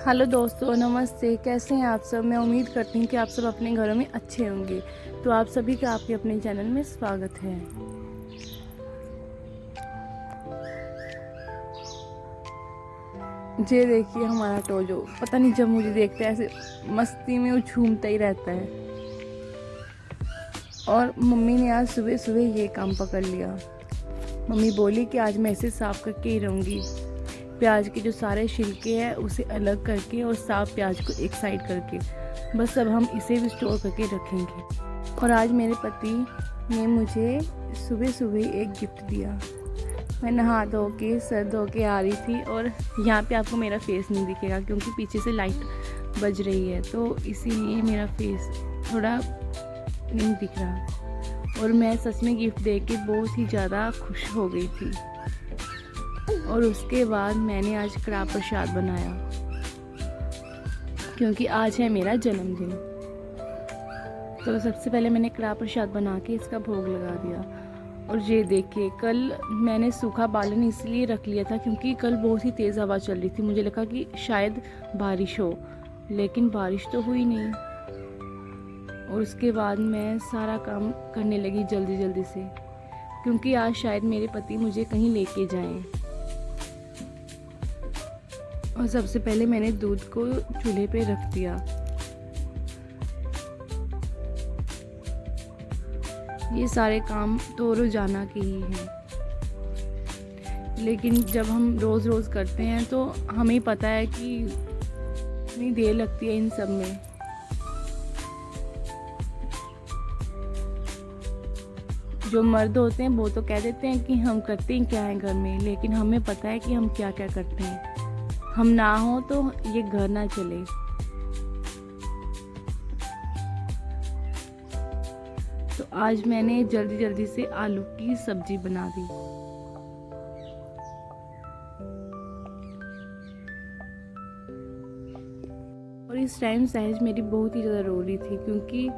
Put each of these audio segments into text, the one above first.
Hello दोस्तों, नमस्ते। कैसे हैं आप सब? मैं उम्मीद करती हूँ कि आप सब अपने घरों में अच्छे होंगे। तो आप सभी का आपके अपने चैनल में स्वागत है। ये देखिए हमारा टोजो, पता नहीं जब मुझे देखता है ऐसे मस्ती में वो झूमता ही रहता है। और मम्मी ने आज सुबह सुबह ये काम पकड़ लिया। मम्मी बोली कि आज मैं इसे साफ करके ही रहूँगी। प्याज के जो सारे छिलके हैं उसे अलग करके और साफ प्याज को एक साइड करके, बस अब हम इसे भी स्टोर करके रखेंगे। और आज मेरे पति ने मुझे सुबह सुबह एक गिफ्ट दिया। मैं नहा धो के सर धो के आ रही थी और यहाँ पे आपको मेरा फेस नहीं दिखेगा क्योंकि पीछे से लाइट बज रही है, तो इसीलिए मेरा फेस थोड़ा नहीं दिख रहा। और मैं सच में गिफ्ट दे के बहुत ही ज़्यादा खुश हो गई थी। और उसके बाद मैंने आज कड़ा प्रसाद बनाया क्योंकि आज है मेरा जन्मदिन। तो सबसे पहले मैंने कड़ा प्रसाद बना के इसका भोग लगा दिया। और ये देखिए, कल मैंने सूखा बालन इसलिए रख लिया था क्योंकि कल बहुत ही तेज़ हवा चल रही थी। मुझे लगा कि शायद बारिश हो, लेकिन बारिश तो हुई नहीं। और उसके बाद मैं सारा काम करने लगी जल्दी जल्दी से क्योंकि आज शायद मेरे पति मुझे कहीं लेके जाएं। और सबसे पहले मैंने दूध को चूल्हे पे रख दिया। ये सारे काम तो रोजाना के ही हैं, लेकिन जब हम रोज़ रोज़ करते हैं तो हमें पता है कि इतनी देर लगती है इन सब में। जो मर्द होते हैं वो तो कह देते हैं कि हम करते हैं क्या है घर में, लेकिन हमें पता है कि हम क्या क्या करते हैं। हम ना हो तो ये घर ना चले। तो आज मैंने जल्दी जल्दी से आलू की सब्जी बना दी। और इस टाइम सहज मेरी बहुत ही ज़्यादा रो रही थी क्योंकि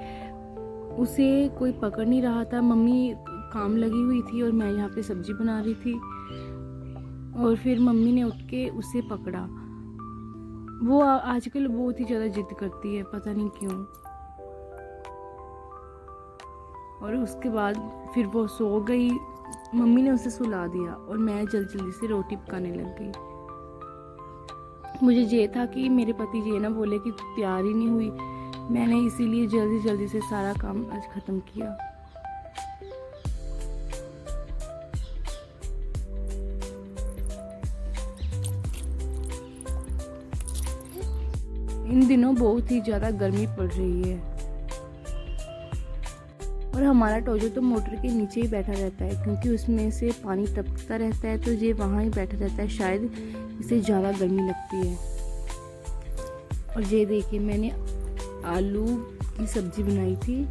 उसे कोई पकड़ नहीं रहा था। मम्मी काम लगी हुई थी और मैं यहाँ पे सब्जी बना रही थी। और फिर मम्मी ने उठ के उसे पकड़ा। वो आजकल बहुत ही ज़्यादा जिद करती है, पता नहीं क्यों। और उसके बाद फिर वो सो गई। मम्मी ने उसे सुला दिया और मैं जल्दी जल्दी से रोटी पकाने लग गई। मुझे ये था कि मेरे पति ये ना बोले कि तू तैयार ही नहीं हुई। मैंने इसीलिए जल्दी जल्दी से सारा काम आज ख़त्म किया। इन दिनों बहुत ही ज़्यादा गर्मी पड़ रही है और हमारा टोजो तो मोटर के नीचे ही बैठा रहता है क्योंकि उसमें से पानी टपकता रहता है, तो ये वहाँ ही बैठा रहता है। शायद इसे ज़्यादा गर्मी लगती है। और ये देखिए, मैंने आलू की सब्ज़ी बनाई थी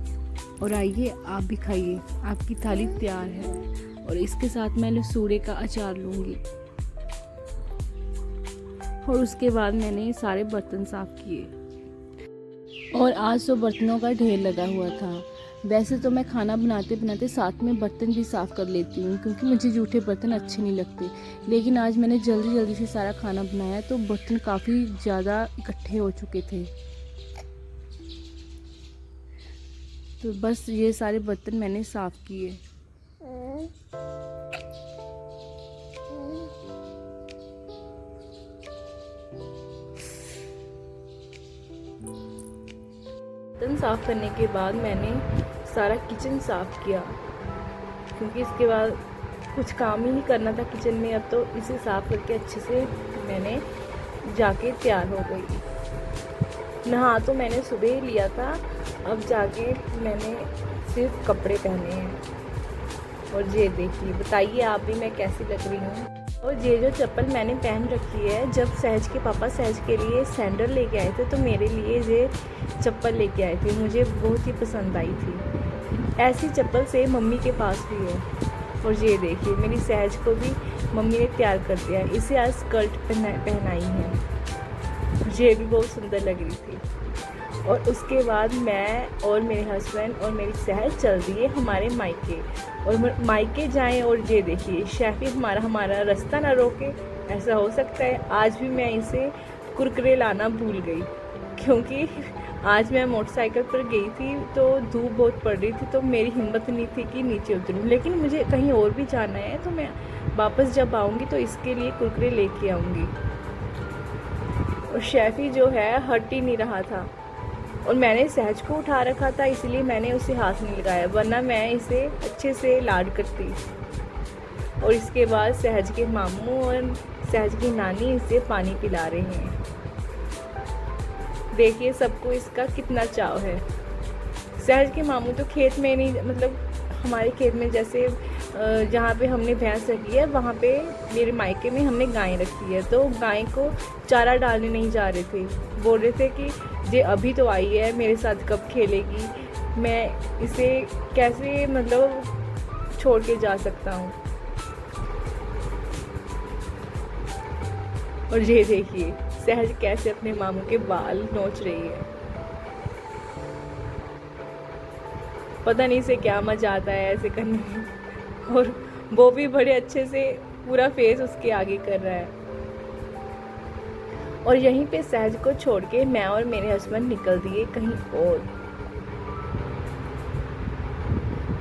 और आइए आप भी खाइए। आपकी थाली तैयार है और इसके साथ मैं लसूड़े का अचार लूँगी। और उसके बाद मैंने सारे बर्तन साफ़ किए और आज तो बर्तनों का ढेर लगा हुआ था। वैसे तो मैं खाना बनाते बनाते साथ में बर्तन भी साफ़ कर लेती हूँ क्योंकि मुझे जूठे बर्तन अच्छे नहीं लगते, लेकिन आज मैंने जल्दी जल्दी से सारा खाना बनाया तो बर्तन काफ़ी ज़्यादा इकट्ठे हो चुके थे। तो बस ये सारे बर्तन मैंने साफ़ किए। बर्तन साफ़ करने के बाद मैंने सारा किचन साफ़ किया क्योंकि इसके बाद कुछ काम ही नहीं करना था किचन में। अब तो इसे साफ़ करके अच्छे से मैंने जाके तैयार हो गई। नहा तो मैंने सुबह ही लिया था, अब जाके मैंने सिर्फ कपड़े पहने हैं। और ये देखिए, बताइए आप भी मैं कैसी लग रही हूँ। और ये जो चप्पल मैंने पहन रखी है, जब सहज के पापा सहज के लिए सैंडल लेके आए थे तो मेरे लिए ये चप्पल लेके आए थे। मुझे बहुत ही पसंद आई थी। ऐसी चप्पल से मम्मी के पास भी है। और ये देखिए, मेरी सहज को भी मम्मी ने तैयार कर दिया है। इसे आज स्कर्ट पहनाई है। ये भी बहुत सुंदर लग रही थी। और उसके बाद मैं और मेरे हस्बैंड और मेरी सहज चल दिए हमारे मायके। और मायके जाएं और ये देखिए, शैफी हमारा रास्ता ना रोके। ऐसा हो सकता है? आज भी मैं इसे कुरकुरे लाना भूल गई, क्योंकि आज मैं मोटरसाइकिल पर गई थी तो धूप बहुत पड़ रही थी, तो मेरी हिम्मत नहीं थी कि नीचे उतरूँ। लेकिन मुझे कहीं और भी जाना है, तो मैं वापस जब आऊँगी तो इसके लिए कुरकुरे लेके आऊँगी। और शैफ़ी जो है हट ही नहीं रहा था, और मैंने सहज को उठा रखा था, इसलिए मैंने उसे हाथ नहीं लगाया, वरना मैं इसे अच्छे से लाड करती। और इसके बाद सहज के मामू और सहज की नानी इसे पानी पिला रहे हैं। देखिए सबको इसका कितना चाव है। सहज के मामू तो खेत में नहीं, मतलब हमारे खेत में जैसे जहाँ पे हमने भैंस रखी है वहाँ पे मेरे मायके में हमने गाय रखी है, तो गाय को चारा डालने नहीं जा रहे थे। बोल रहे थे कि ये अभी तो आई है, मेरे साथ कब खेलेगी, मैं इसे कैसे मतलब छोड़ के जा सकता हूँ। और ये देखिए सहज कैसे अपने मामू के बाल नोच रही है। पता नहीं इसे क्या मजा आता है ऐसे करने में, और वो भी बड़े अच्छे से पूरा फेस उसके आगे कर रहा है। और यहीं पे सहज को छोड़ के मैं और मेरे हस्बैंड निकल दिए कहीं और,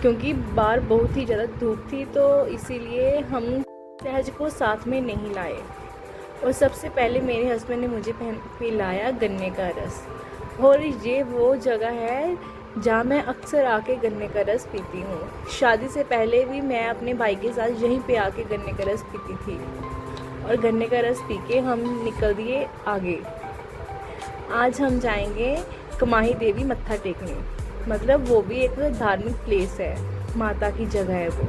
क्योंकि बाहर बहुत ही ज़्यादा धूप थी, तो इसीलिए हम सहज को साथ में नहीं लाए। और सबसे पहले मेरे हस्बैंड ने मुझे पिलाया गन्ने का रस, और ये वो जगह है जहाँ मैं अक्सर आके गन्ने का रस पीती हूँ। शादी से पहले भी मैं अपने भाई के साथ यहीं पे आके गन्ने का रस पीती थी। और गन्ने का रस पी के हम निकल दिए आगे। आज हम जाएंगे कमाही देवी मत्था टेकने, मतलब वो भी एक धार्मिक प्लेस है, माता की जगह है वो।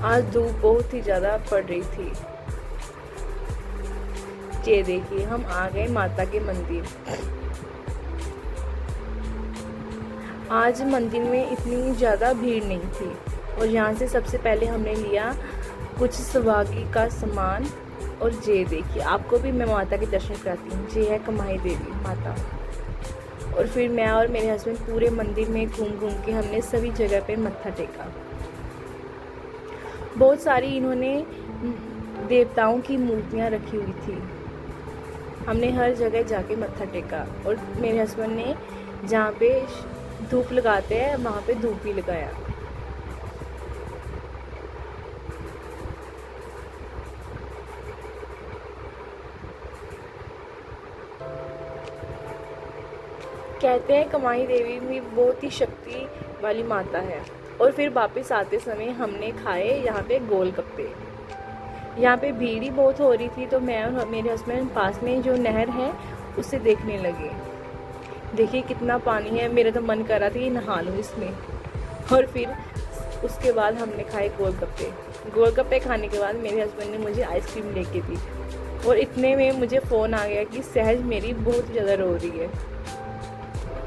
आज धूप बहुत ही ज़्यादा पड़ रही थी। ये देखिए हम आ गए माता के मंदिर। आज मंदिर में इतनी ज़्यादा भीड़ नहीं थी, और यहाँ से सबसे पहले हमने लिया कुछ सुहागी का सामान। और ये देखिए आपको भी मैं माता के दर्शन कराती हूँ। ये है कमाही देवी माता। और फिर मैं और मेरे हस्बैंड पूरे मंदिर में घूम घूम के हमने सभी जगह पे मत्था टेका। बहुत सारी इन्होंने देवताओं की मूर्तियाँ रखी हुई थी। हमने हर जगह जाके मत्था टेका, और मेरे हस्बैंड ने जहाँ पे धूप लगाते हैं वहाँ पे धूप भी लगाया। कहते हैं कमाही देवी भी बहुत ही शक्ति वाली माता है। और फिर वापस आते समय हमने खाए यहाँ पे गोलगप्पे। यहाँ पे भीड़ ही बहुत हो रही थी, तो मैं और मेरे हस्बैंड पास में जो नहर है उसे देखने लगे। देखिए कितना पानी है, मेरा तो मन कर रहा था कि नहा लूँ इसमें। और फिर उसके बाद हमने खाए गोलगप्पे। गोलगप्पे खाने के बाद मेरे हस्बैंड ने मुझे आइसक्रीम लेके दी, और इतने में मुझे फ़ोन आ गया कि सहज मेरी बहुत ज़्यादा रो रही है।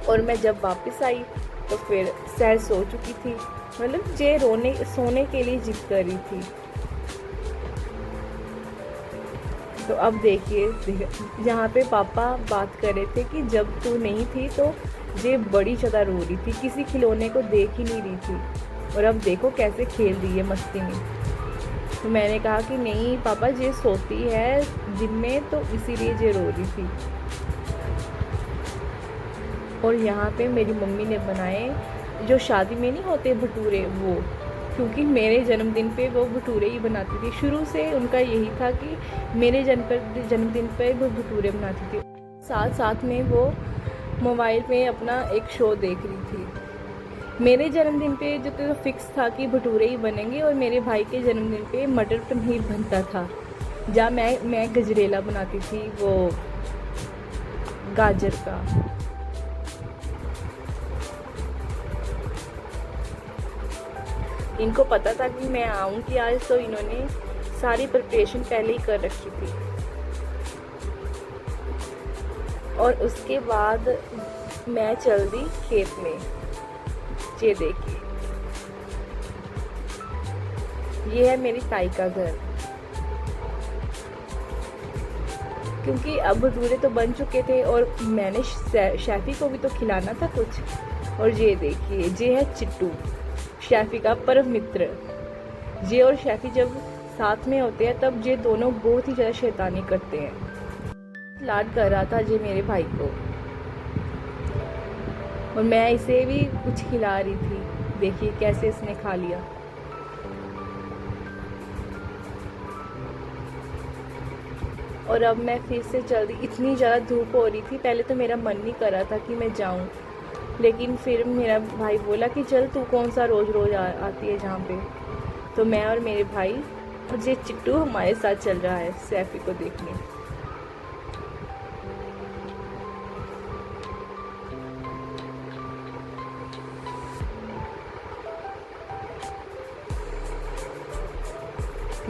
और मैं जब वापस आई तो फिर सहज सो चुकी थी, मतलब जे सोने के लिए जिद कर रही थी। तो अब देखिए यहाँ पे पापा बात कर रहे थे कि जब तू नहीं थी तो ये बड़ी ज़्यादा रो रही थी, किसी खिलौने को देख ही नहीं रही थी, और अब देखो कैसे खेल रही है मस्ती में। तो मैंने कहा कि नहीं पापा ये सोती है दिन में, तो इसीलिए ये रो रही थी। और यहाँ पे मेरी मम्मी ने बनाए जो शादी में नहीं होते भटूरे, वो, क्योंकि मेरे जन्मदिन पे वो भटूरे ही बनाती थी। शुरू से उनका यही था कि मेरे जन्मदिन पे वो भटूरे बनाती थी। साथ साथ में वो मोबाइल पे अपना एक शो देख रही थी। मेरे जन्मदिन पे जो तो फिक्स था कि भटूरे ही बनेंगे, और मेरे भाई के जन्मदिन पे मटर पनीर बनता था, जहाँ मैं गजरेला बनाती थी, वो गाजर का। इनको पता था कि मैं आऊँगी आज, तो इन्होंने सारी प्रिपरेशन पहले ही कर रखी थी। और उसके बाद मैं चल दी खेत में। ये देखिए ये है मेरी ताई का घर, क्योंकि अब भटूरे तो बन चुके थे और मैंने शैफी को भी तो खिलाना था कुछ। और ये देखिए ये है चिट्टू, शैफी का परम मित्र। ये और शैफी जब साथ में होते हैं तब ये दोनों बहुत ही ज़्यादा शैतानी करते हैं। लाड कर रहा था ये मेरे भाई को और मैं इसे भी कुछ खिला रही थी। देखिए कैसे इसने खा लिया। और अब मैं फिर से चल दी। इतनी ज़्यादा धूप हो रही थी, पहले तो मेरा मन नहीं कर रहा था कि मैं जाऊं, लेकिन फिर मेरा भाई बोला कि चल तू कौन सा रोज़ रोज़ आती है जहाँ पे। तो मैं और मेरे भाई और ये चिट्टू हमारे साथ चल रहा है सैफी को देखने।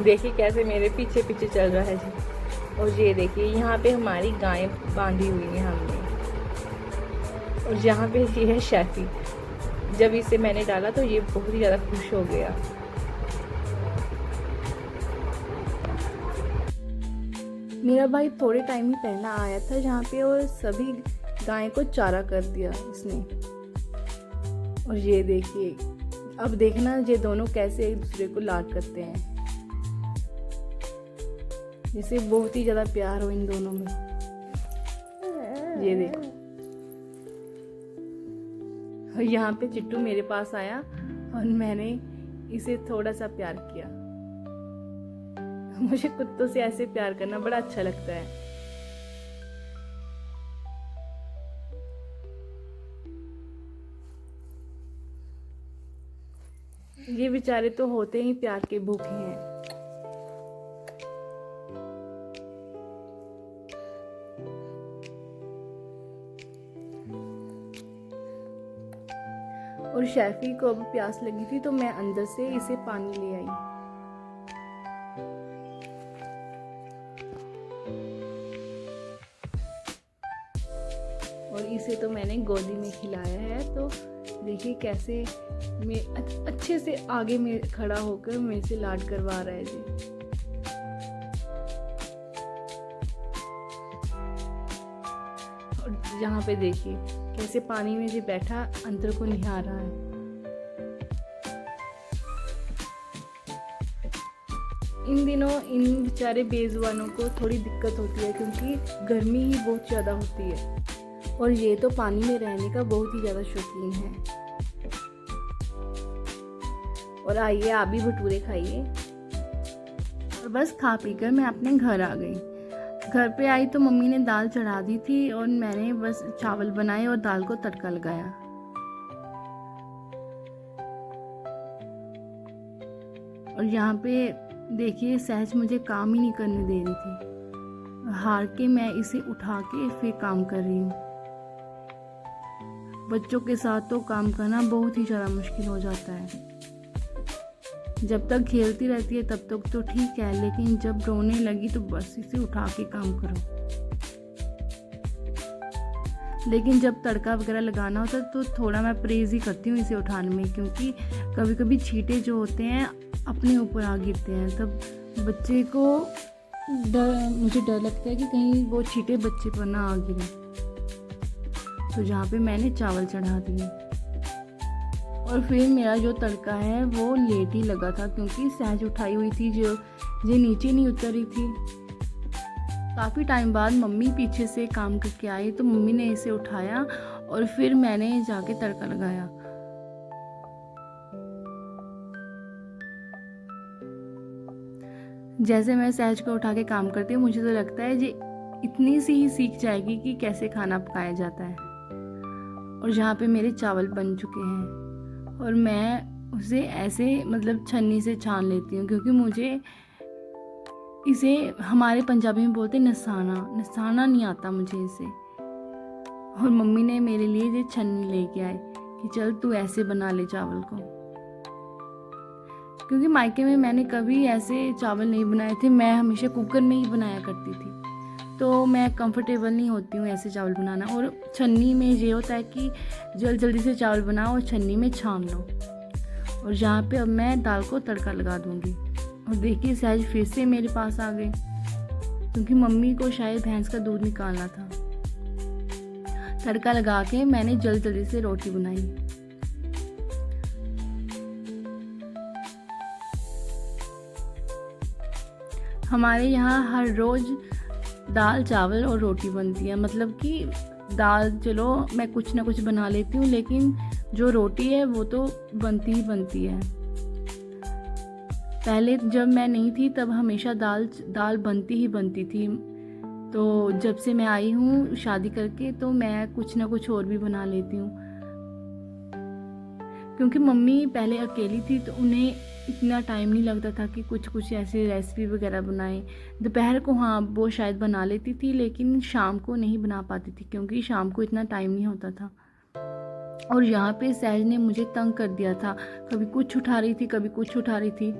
देखिए कैसे मेरे पीछे पीछे चल रहा है जी। और ये देखिए यहाँ पे हमारी गायें बांधी हुई हैं हमने। और यहाँ पे ये है शैफी। जब इसे मैंने डाला तो ये बहुत ही ज़्यादा खुश हो गया। मेरा भाई थोड़े टाइम ही पहला आया था जहाँ पे और सभी गाय को चारा कर दिया इसने। और ये देखिए अब देखना ये दोनों कैसे एक दूसरे को लाड करते हैं, जैसे बहुत ही ज़्यादा प्यार हो इन दोनों में। ये देखो। और यहाँ पे चिट्टू मेरे पास आया और मैंने इसे थोड़ा सा प्यार किया। मुझे कुत्तों से ऐसे प्यार करना बड़ा अच्छा लगता है। ये बेचारे तो होते ही प्यार के भूखे हैं। और शैफी को अब प्यास लगी थी तो मैं अंदर से इसे पानी ले आई। और इसे तो मैंने गोदी में खिलाया है। तो देखिए कैसे मैं अच्छे से आगे में खड़ा होकर मेरे से लाड करवा रहा है जी। और यहाँ पे देखिए कैसे पानी में जी बैठा अंदर को निहार रहा है। इन दिनों इन बेचारे बेजुबानों को थोड़ी दिक्कत होती है क्योंकि गर्मी ही बहुत ज़्यादा होती है और ये तो पानी में रहने का बहुत ही ज़्यादा शौकीन है। और आइए आप भी भटूरे खाइए। और बस खा पी कर मैं अपने घर आ गई। घर पे आई तो मम्मी ने दाल चढ़ा दी थी और मैंने बस चावल बनाए और दाल को तड़का लगाया। और यहाँ पे देखिए सहज मुझे काम ही नहीं करने दे रही थी। हार के मैं इसे उठा के फिर काम कर रही हूँ। बच्चों के साथ तो काम करना बहुत ही ज़्यादा मुश्किल हो जाता है। जब तक खेलती रहती है तब तक तो ठीक है, लेकिन जब रोने लगी तो बस इसे उठा के काम करो। लेकिन जब तड़का वगैरह लगाना होता है तो थोड़ा मैं परहेज ही करती हूँ इसे उठाने में, क्योंकि कभी कभी छींटे जो होते हैं अपने ऊपर आ गिरते हैं। तब बच्चे को मुझे डर लगता है कि कहीं वो छींटे बच्चे पर ना आ गिरे। तो जहाँ पे मैंने चावल चढ़ा दिए और फिर मेरा जो तड़का है वो लेट ही लगा था क्योंकि सहज उठाई हुई थी जो ये नीचे नहीं उतरी थी। काफ़ी टाइम बाद मम्मी पीछे से काम करके आई तो मम्मी ने इसे उठाया और फिर मैंने जाके तड़का लगाया। जैसे मैं सहज को उठा के काम करती हूँ मुझे तो लगता है ये इतनी सी ही सीख जाएगी कि कैसे खाना पकाया जाता है। और यहाँ पे मेरे चावल बन चुके हैं और मैं उसे ऐसे मतलब छन्नी से छान लेती हूँ क्योंकि मुझे इसे हमारे पंजाबी में बोलते नसाना नहीं आता मुझे इसे। और मम्मी ने मेरे लिए ये छन्नी लेके आए कि चल तू ऐसे बना ले चावल को, क्योंकि मायके में मैंने कभी ऐसे चावल नहीं बनाए थे। मैं हमेशा कुकर में ही बनाया करती थी तो मैं कंफर्टेबल नहीं होती हूँ ऐसे चावल बनाना। और छन्नी में ये होता है कि जल्दी से चावल बनाओ और छन्नी में छान लो। और यहाँ पे अब मैं दाल को तड़का लगा दूँगी। और देखिए सहज फिर से मेरे पास आ गए क्योंकि मम्मी को शायद भैंस का दूध निकालना था। तड़का लगा के मैंने जल्दी से रोटी बनाई। हमारे यहाँ हर रोज़ दाल चावल और रोटी बनती है, मतलब कि दाल चलो मैं कुछ ना कुछ बना लेती हूँ, लेकिन जो रोटी है वो तो बनती ही बनती है। पहले जब मैं नहीं थी तब हमेशा दाल बनती ही बनती थी। तो जब से मैं आई हूँ शादी करके तो मैं कुछ ना कुछ और भी बना लेती हूँ, क्योंकि मम्मी पहले अकेली थी तो उन्हें इतना टाइम नहीं लगता था कि कुछ ऐसी रेसिपी वगैरह बनाएं। दोपहर को हाँ वो शायद बना लेती थी, लेकिन शाम को नहीं बना पाती थी क्योंकि शाम को इतना टाइम नहीं होता था। और यहाँ पे सहज ने मुझे तंग कर दिया था, कभी कुछ उठा रही थी कभी कुछ उठा रही थी।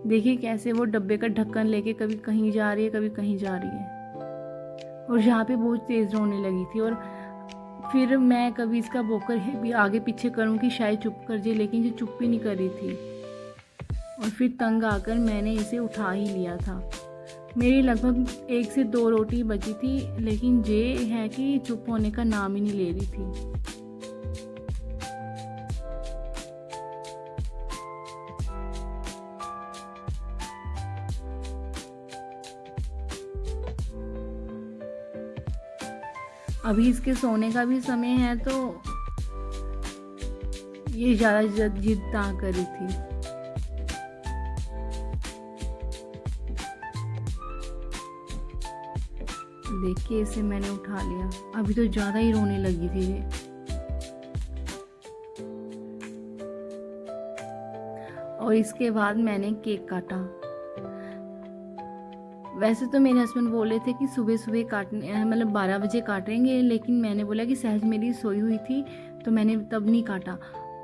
देखिए कैसे वो डब्बे का ढक्कन लेके कभी कहीं जा रही है कभी कहीं जा रही है। और यहाँ पे बहुत तेज़ रोने लगी थी, और फिर मैं कभी इसका बोकर भी आगे पीछे करूँ कि शायद चुप कर जाए, लेकिन ये चुप भी नहीं कर रही थी। और फिर तंग आकर मैंने इसे उठा ही लिया था। मेरी लगभग 1 से 2 रोटी बची थी, लेकिन ये है कि चुप होने का नाम ही नहीं ले रही थी। अभी इसके सोने का भी समय है तो ये ज़्यादा जिद ना कर रही थी। देखिए इसे मैंने उठा लिया, अभी तो ज़्यादा ही रोने लगी थी ये। और इसके बाद मैंने केक काटा। वैसे तो मेरे हस्बैंड बोले थे कि सुबह सुबह काटने मतलब 12 बजे काटेंगे, लेकिन मैंने बोला कि सहज मेरी सोई हुई थी तो मैंने तब नहीं काटा।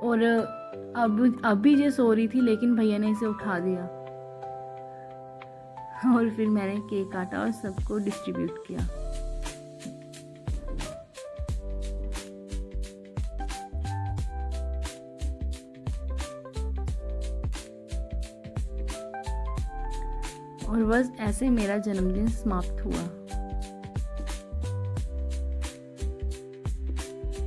और अब भी ये सो रही थी, लेकिन भैया ने इसे उठा दिया और फिर मैंने केक काटा और सबको डिस्ट्रीब्यूट किया। और बस ऐसे मेरा जन्मदिन समाप्त हुआ।